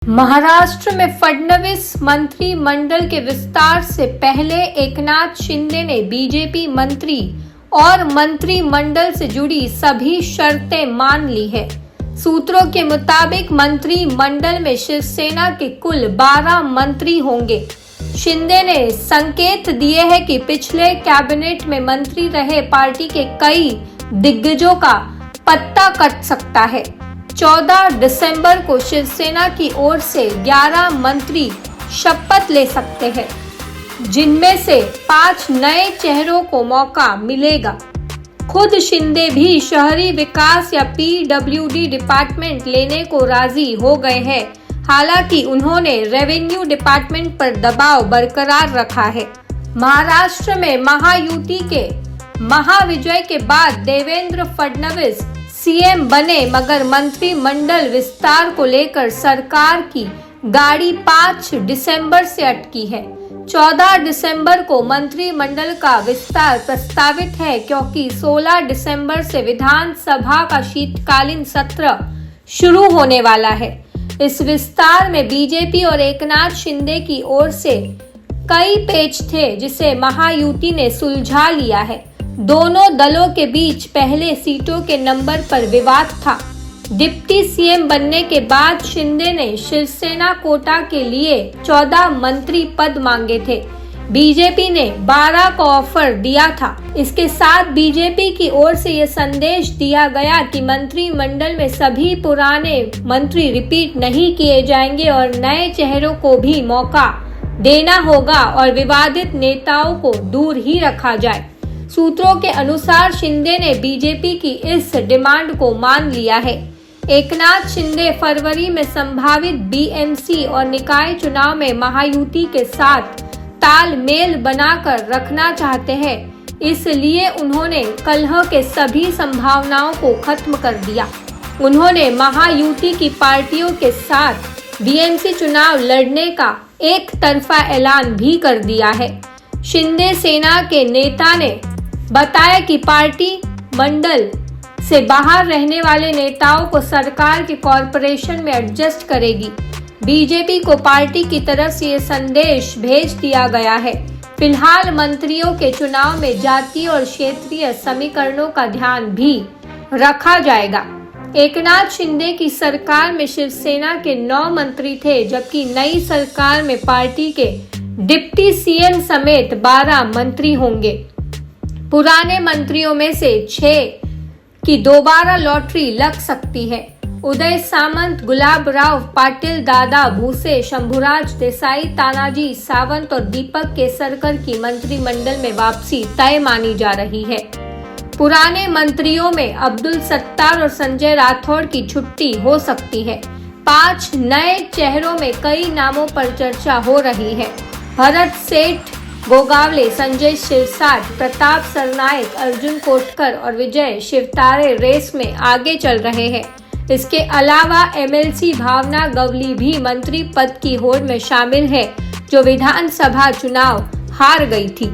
महाराष्ट्र में फडणवीस मंत्रिमंडल के विस्तार से पहले एकनाथ शिंदे ने बीजेपी मंत्री और मंत्रिमंडल से जुड़ी सभी शर्तें मान ली है। सूत्रों के मुताबिक मंत्रिमंडल में शिवसेना के कुल 12 मंत्री होंगे। शिंदे ने संकेत दिए हैं कि पिछले कैबिनेट में मंत्री रहे पार्टी के कई दिग्गजों का पत्ता कट सकता है। 14 दिसंबर को शिवसेना की ओर से 11 मंत्री शपथ ले सकते हैं, जिनमें से 5 नए चेहरों को मौका मिलेगा। खुद शिंदे भी शहरी विकास या पीडब्ल्यूडी डिपार्टमेंट लेने को राजी हो गए हैं। हालांकि उन्होंने रेवेन्यू डिपार्टमेंट पर दबाव बरकरार रखा है। महाराष्ट्र में महायुति के महाविजय के बाद देवेंद्र फडणवीस सीएम बने, मगर मंत्रिमंडल विस्तार को लेकर सरकार की गाड़ी 5 दिसंबर से अटकी है। 14 दिसंबर को मंत्रिमंडल का विस्तार प्रस्तावित है, क्योंकि 16 दिसंबर से विधानसभा का शीतकालीन सत्र शुरू होने वाला है। इस विस्तार में बीजेपी और एकनाथ शिंदे की ओर से कई पेच थे, जिसे महायुति ने सुलझा लिया है। दोनों दलों के बीच पहले सीटों के नंबर पर विवाद था। डिप्टी सीएम बनने के बाद शिंदे ने शिवसेना कोटा के लिए 14 मंत्री पद मांगे थे। बीजेपी ने 12 का ऑफर दिया था। इसके साथ बीजेपी की ओर से यह संदेश दिया गया कि मंत्रिमंडल में सभी पुराने मंत्री रिपीट नहीं किए जाएंगे और नए चेहरों को भी मौका देना होगा और विवादित नेताओं को दूर ही रखा जाए। सूत्रों के अनुसार शिंदे ने बीजेपी की इस डिमांड को मान लिया है। एकनाथ शिंदे फरवरी में संभावित बीएमसी और निकाय चुनाव में महायुति के साथ तालमेल बनाकर रखना चाहते हैं, इसलिए उन्होंने कलह के सभी संभावनाओं को खत्म कर दिया। उन्होंने महायुति की पार्टियों के साथ बीएमसी चुनाव लड़ने का एक तरफा ऐलान भी कर दिया है। शिंदे सेना के नेता ने बताया कि पार्टी मंडल से बाहर रहने वाले नेताओं को सरकार के कॉरपोरेशन में एडजस्ट करेगी। बीजेपी को पार्टी की तरफ से ये संदेश भेज दिया गया है। फिलहाल मंत्रियों के चुनाव में जातीय और क्षेत्रीय समीकरणों का ध्यान भी रखा जाएगा। एकनाथ शिंदे की सरकार में शिवसेना के 9 मंत्री थे, जबकि नई सरकार में पार्टी के डिप्टी सीएम समेत 12 मंत्री होंगे। पुराने मंत्रियों में से 6 की दोबारा लॉटरी लग सकती है। उदय सामंत, गुलाबराव पाटिल, दादा भूसे, शंभुराज देसाई, तानाजी सावंत और दीपक केसरकर की मंत्रिमंडल में वापसी तय मानी जा रही है। पुराने मंत्रियों में अब्दुल सत्तार और संजय राठौड़ की छुट्टी हो सकती है। 5 नए चेहरों में कई नामों पर चर्चा हो रही है। भरत सेठ गोगावले, संजय शिरसाट, प्रताप सरनायक, अर्जुन कोटकर और विजय शिवतारे रेस में आगे चल रहे हैं। इसके अलावा एमएलसी भावना गवली भी मंत्री पद की होड़ में शामिल है, जो विधानसभा चुनाव हार गई थी।